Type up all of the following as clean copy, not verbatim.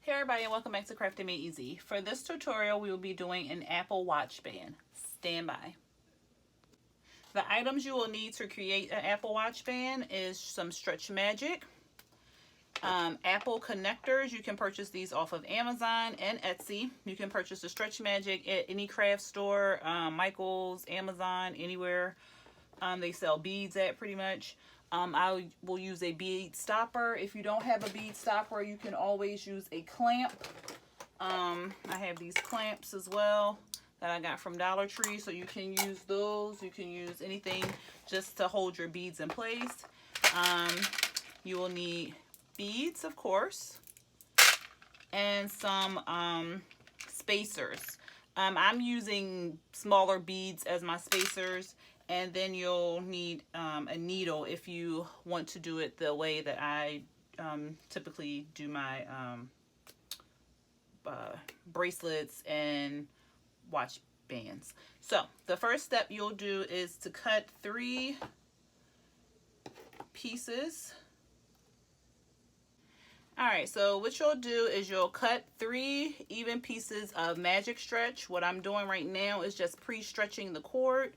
Hey everybody, and welcome back to Crafting Made Easy. For this tutorial, we will be doing an Apple Watch band. Stand by. The items you will need to create an Apple Watch band is some Stretch Magic, Apple connectors. You can purchase these off of Amazon and Etsy. You can purchase the Stretch Magic at any craft store, Michael's, Amazon, anywhere they sell beads at pretty much. I will use a bead stopper. If you don't have a bead stopper, you can always use a clamp. I have these clamps as well that I got from Dollar Tree, so you can use those. You can use anything just to hold your beads in place. You will need beads, of course, and some spacers. I'm using smaller beads as my spacers. And then you'll need a needle if you want to do it the way that I typically do my bracelets and watch bands. So the first step you'll do is to cut 3 pieces. Alright, so what you'll do is you'll cut 3 even pieces of magic stretch. What I'm doing right now is just pre-stretching the cord.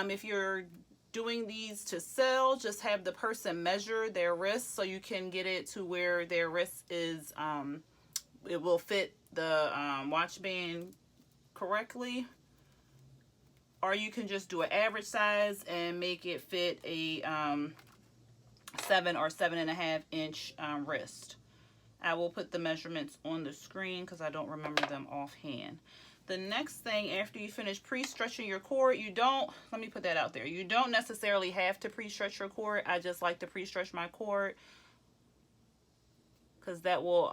If you're doing these to sell, just have the person measure their wrist so you can get it to where their wrist is, it will fit the watch band correctly. Or you can just do an average size and make it fit a 7 or 7.5 inch wrist. I will put the measurements on the screen because I don't remember them offhand. The next thing, after you finish pre-stretching your cord, let me put that out there. You don't necessarily have to pre-stretch your cord. I just like to pre-stretch my cord because that will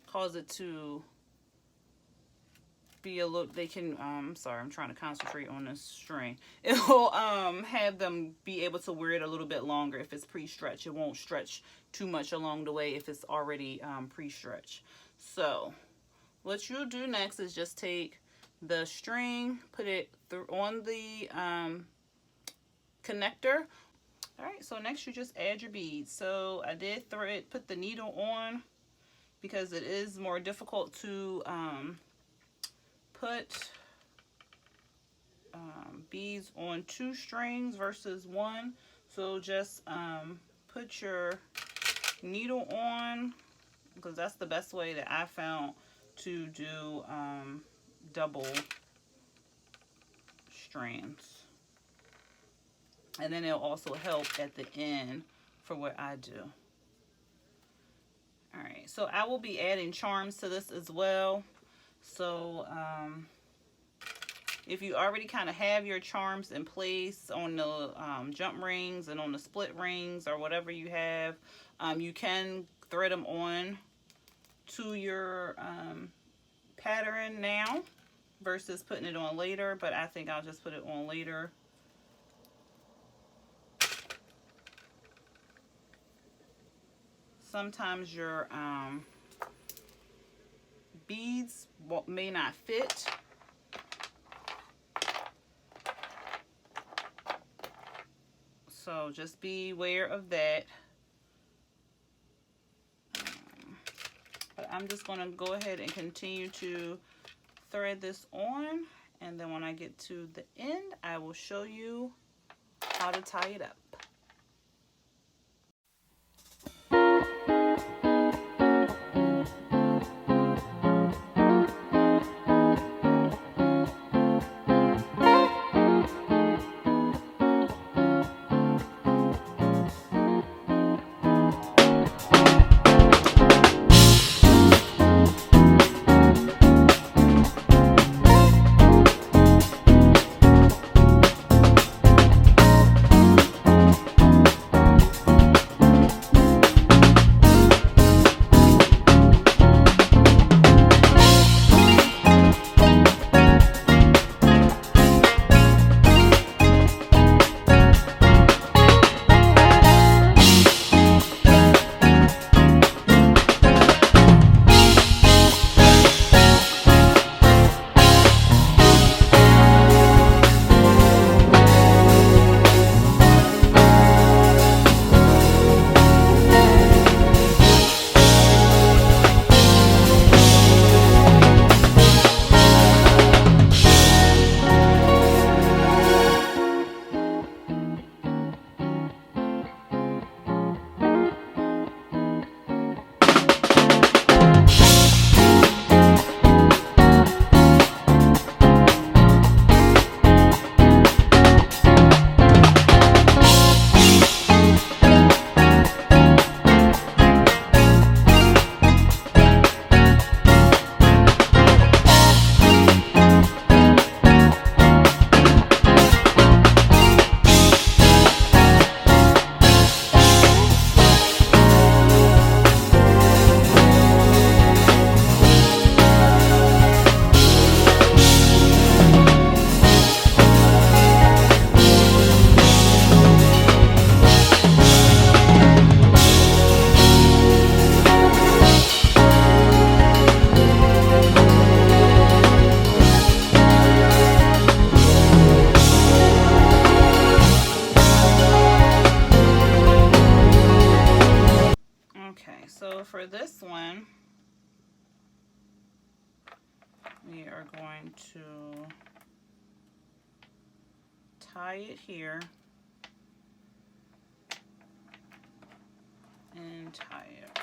cause it to be a little, sorry, I'm trying to concentrate on this string. It will have them be able to wear it a little bit longer if it's pre-stretched. It won't stretch too much along the way if it's already pre-stretched. So what you'll do next is just take the string, put it on the connector. Alright, so next you just add your beads. So I did put the needle on because it is more difficult to put beads on 2 strings versus 1. So just put your needle on because that's the best way that I found to do double strands, and then it'll also help at the end for what I do. Alright, so I will be adding charms to this as well. So if you already kind of have your charms in place on the jump rings and on the split rings or whatever you have, you can thread them on to your pattern now versus putting it on later, but I think I'll just put it on later. Sometimes your beads may not fit, so just be aware of that. But I'm just going to go ahead and continue to thread this on, and then when I get to the end, I will show you how to tie it up. Okay, so for this one, we are going to tie it here and tie it.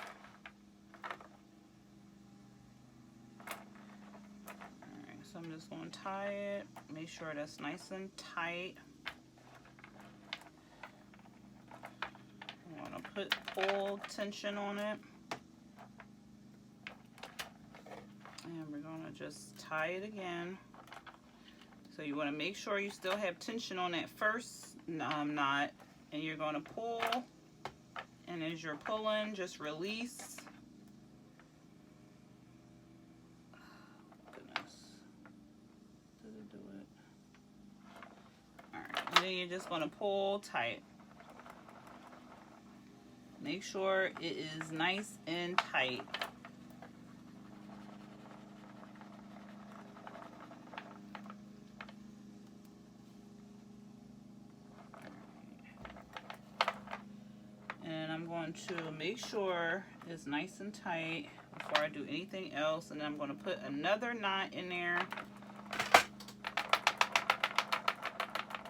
Alright, so I'm just going to tie it, make sure that's nice and tight. I'm going to put pull tension on it. And we're going to just tie it again. So you want to make sure you still have tension on that first knot, and you're going to pull, and as you're pulling, just release. Goodness. Did it do it? Alright, and then you're just going to pull tight. Make sure it is nice and tight. And I'm going to make sure it's nice and tight before I do anything else. And then I'm going to put another knot in there.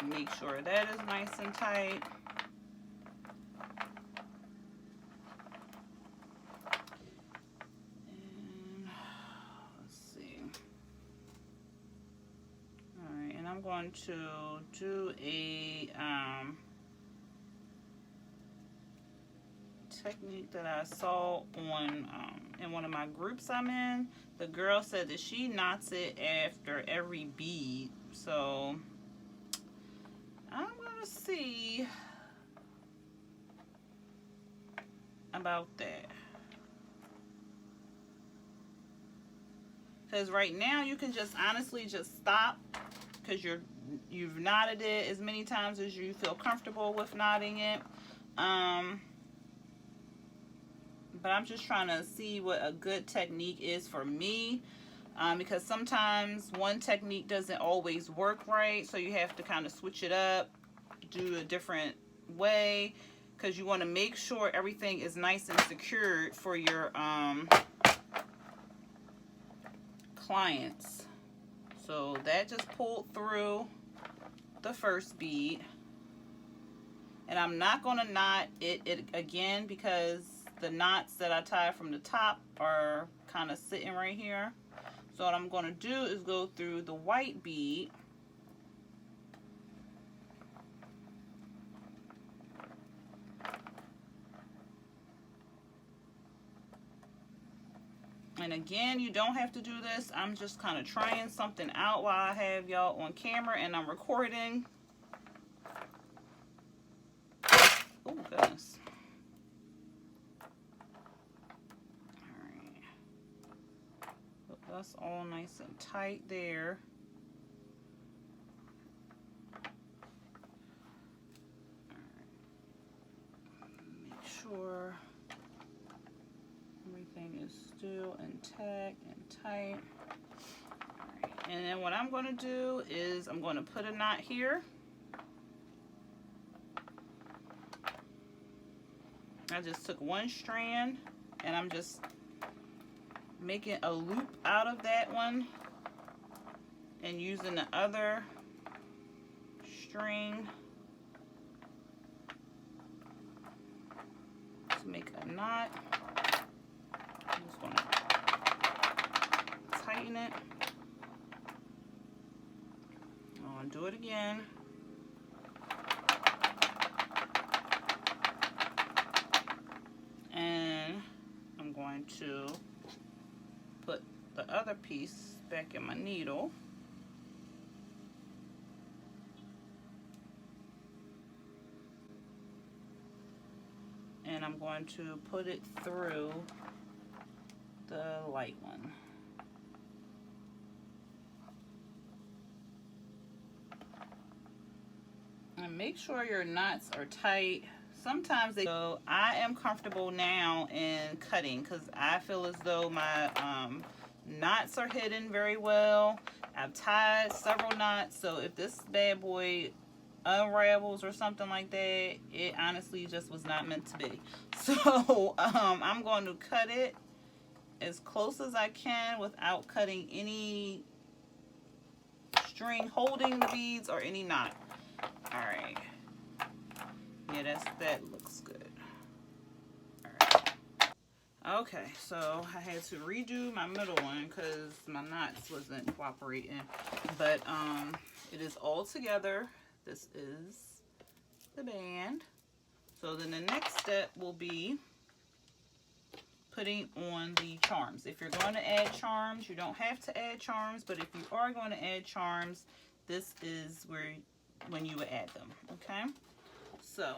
Make sure that is nice and tight. And let's see. All right, and I'm going to do a technique that I saw on in one of my groups I'm in. The girl said that she knots it after every bead, so I'm gonna see about that, because right now you can just honestly just stop, because you've knotted it as many times as you feel comfortable with knotting it. But I'm just trying to see what a good technique is for me, because sometimes one technique doesn't always work right, so you have to kind of switch it up, do a different way, because you want to make sure everything is nice and secured for your clients. So that just pulled through the first bead, and I'm not going to knot it again, because the knots that I tied from the top are kind of sitting right here. So what I'm going to do is go through the white bead, and again, you don't have to do this. I'm just kind of trying something out while I have y'all on camera and I'm recording. Oh goodness. That's all nice and tight there. Make sure everything is still intact and tight. And then what I'm going to do is I'm going to put a knot here. I just took one strand and I'm just making a loop out of that one and using the other string to make a knot. I'm just going to tighten it. I'm going to do it again. And I'm going to put the other piece back in my needle. And I'm going to put it through the light one. And make sure your knots are tight. Sometimes they go. I am comfortable now in cutting because I feel as though my knots are hidden very well. I've tied several knots, so if this bad boy unravels or something like that, it honestly just was not meant to be. So I'm going to cut it as close as I can without cutting any string holding the beads or any knot. All right. Yeah, that looks good. All right. Okay, so I had to redo my middle one because my knots wasn't cooperating. But it is all together. This is the band. So then the next step will be putting on the charms. If you're going to add charms, you don't have to add charms, but if you are going to add charms, this is when you would add them, okay? So,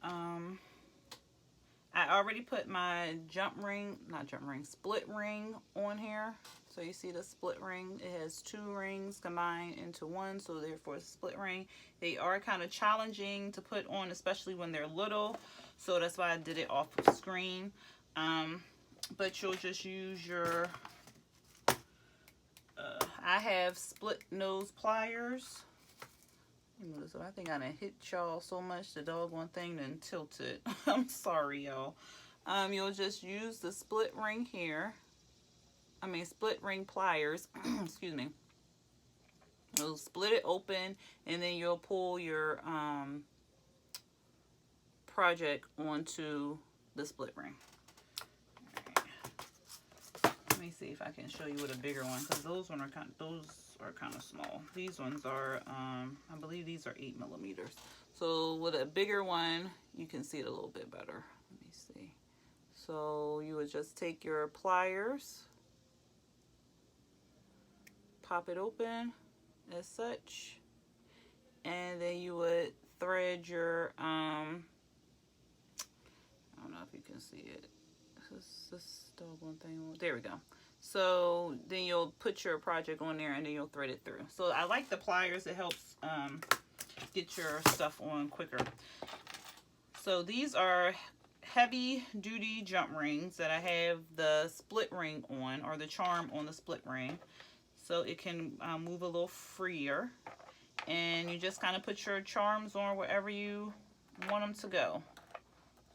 I already put my split ring on here. So you see the split ring, it has 2 rings combined into one, so therefore it's a split ring. They are kind of challenging to put on, especially when they're little, so that's why I did it off of screen. But you'll just use your, I have split nose pliers. So I think I done hit y'all so much the doggone thing done tilted. I'm sorry, y'all. You'll just use the split ring here. Split ring pliers. Excuse me. You'll split it open, and then you'll pull your project onto the split ring. Right. Let me see if I can show you with a bigger one, because those are kind of small. These ones are, I believe these are 8 millimeters. So with a bigger one, you can see it a little bit better. Let me see. So you would just take your pliers, pop it open as such, and then you would thread your, I don't know if you can see it. This doggone thing. There we go. So then you'll put your project on there and then you'll thread it through. So I like the pliers. It helps get your stuff on quicker. So these are heavy duty jump rings that I have the split ring on, or the charm on the split ring, so it can move a little freer. And you just kind of put your charms on wherever you want them to go.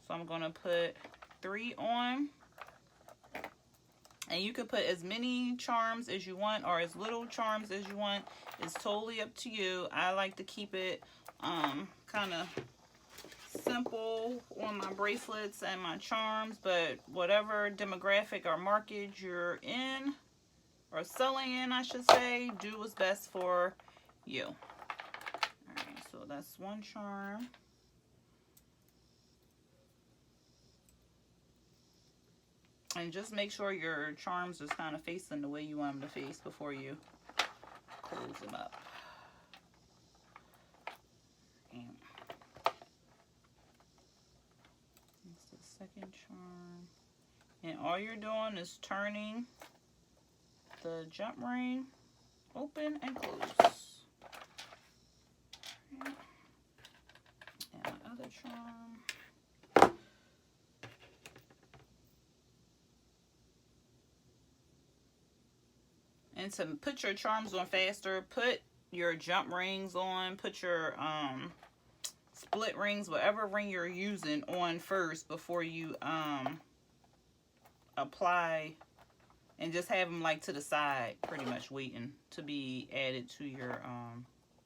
So I'm going to put 3 on. And you can put as many charms as you want or as little charms as you want. It's totally up to you. I like to keep it kind of simple on my bracelets and my charms, but whatever demographic or market you're in, or selling in, I should say, do what's best for you. Alright, so that's one charm. And just make sure your charms is kind of facing the way you want them to face before you close them up. And that's the second charm. And all you're doing is turning the jump ring open and close. And my other charm. And to put your charms on faster, put your jump rings on, put your split rings, whatever ring you're using, on first before you apply, and just have them like to the side, pretty much waiting to be added to your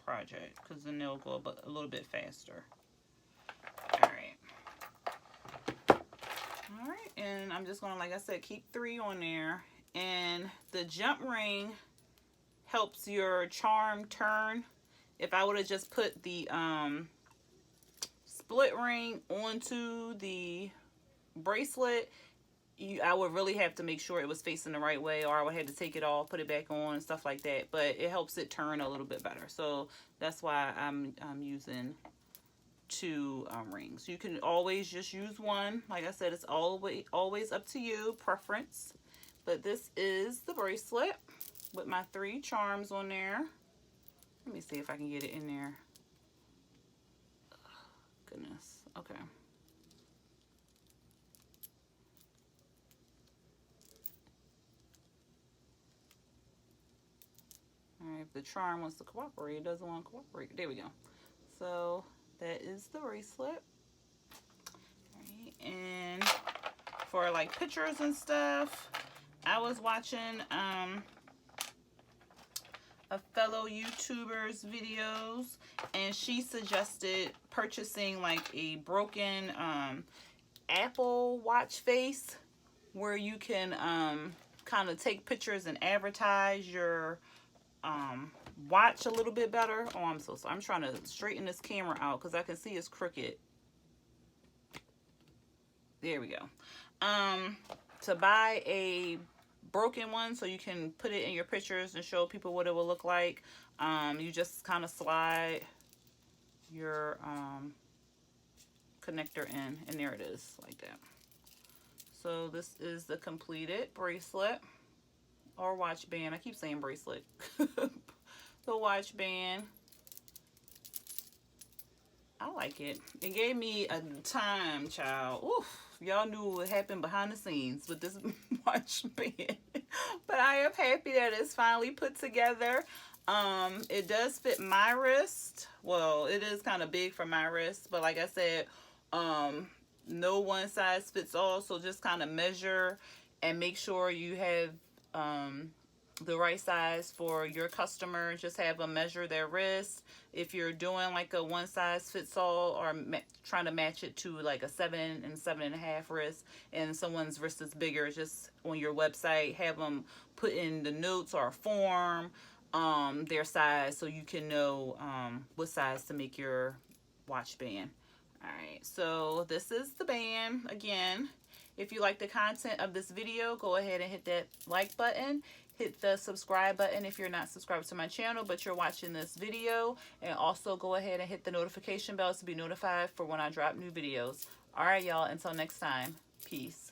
project, because then they'll go a little bit faster. Alright, and I'm just gonna, like I said, keep 3 on there. And the jump ring helps your charm turn. If I would have just put the split ring onto the bracelet, I would really have to make sure it was facing the right way, or I would have to take it off, put it back on, stuff like that. But it helps it turn a little bit better. So that's why I'm using 2 rings. You can always just use one. Like I said, it's always up to you, preference. But this is the bracelet with my 3 charms on there. Let me see if I can get it in there. Oh, goodness. Okay. Alright, the charm wants to cooperate. It doesn't want to cooperate. There we go. So that is the bracelet. Right. And for like pictures and stuff, I was watching a fellow YouTuber's videos, and she suggested purchasing like a broken Apple Watch face where you can kind of take pictures and advertise your watch a little bit better. Oh, I'm so sorry. I'm trying to straighten this camera out because I can see it's crooked. There we go. To buy a broken one so you can put it in your pictures and show people what it will look like. You just kind of slide your connector in, and there it is, like that. So this is the completed bracelet or watch band. I keep saying bracelet. The watch band. I like it. It gave me a time, child. Oof. Y'all knew what happened behind the scenes with this watch band. But I am happy that it's finally put together. It does fit my wrist. Well, it is kind of big for my wrist, but like I said, no one size fits all. So just kind of measure and make sure you have the right size for your customer. Just have them measure their wrist. If you're doing like a one size fits all, or trying to match it to like a 7 and 7.5 wrist, and someone's wrist is bigger, just on your website have them put in the notes or form their size so you can know what size to make your watch band. All right, so this is the band. Again, if you like the content of this video, go ahead and hit that like button. Hit the subscribe button if you're not subscribed to my channel, but you're watching this video. And also go ahead and hit the notification bell to be notified for when I drop new videos. All right, y'all, until next time, peace.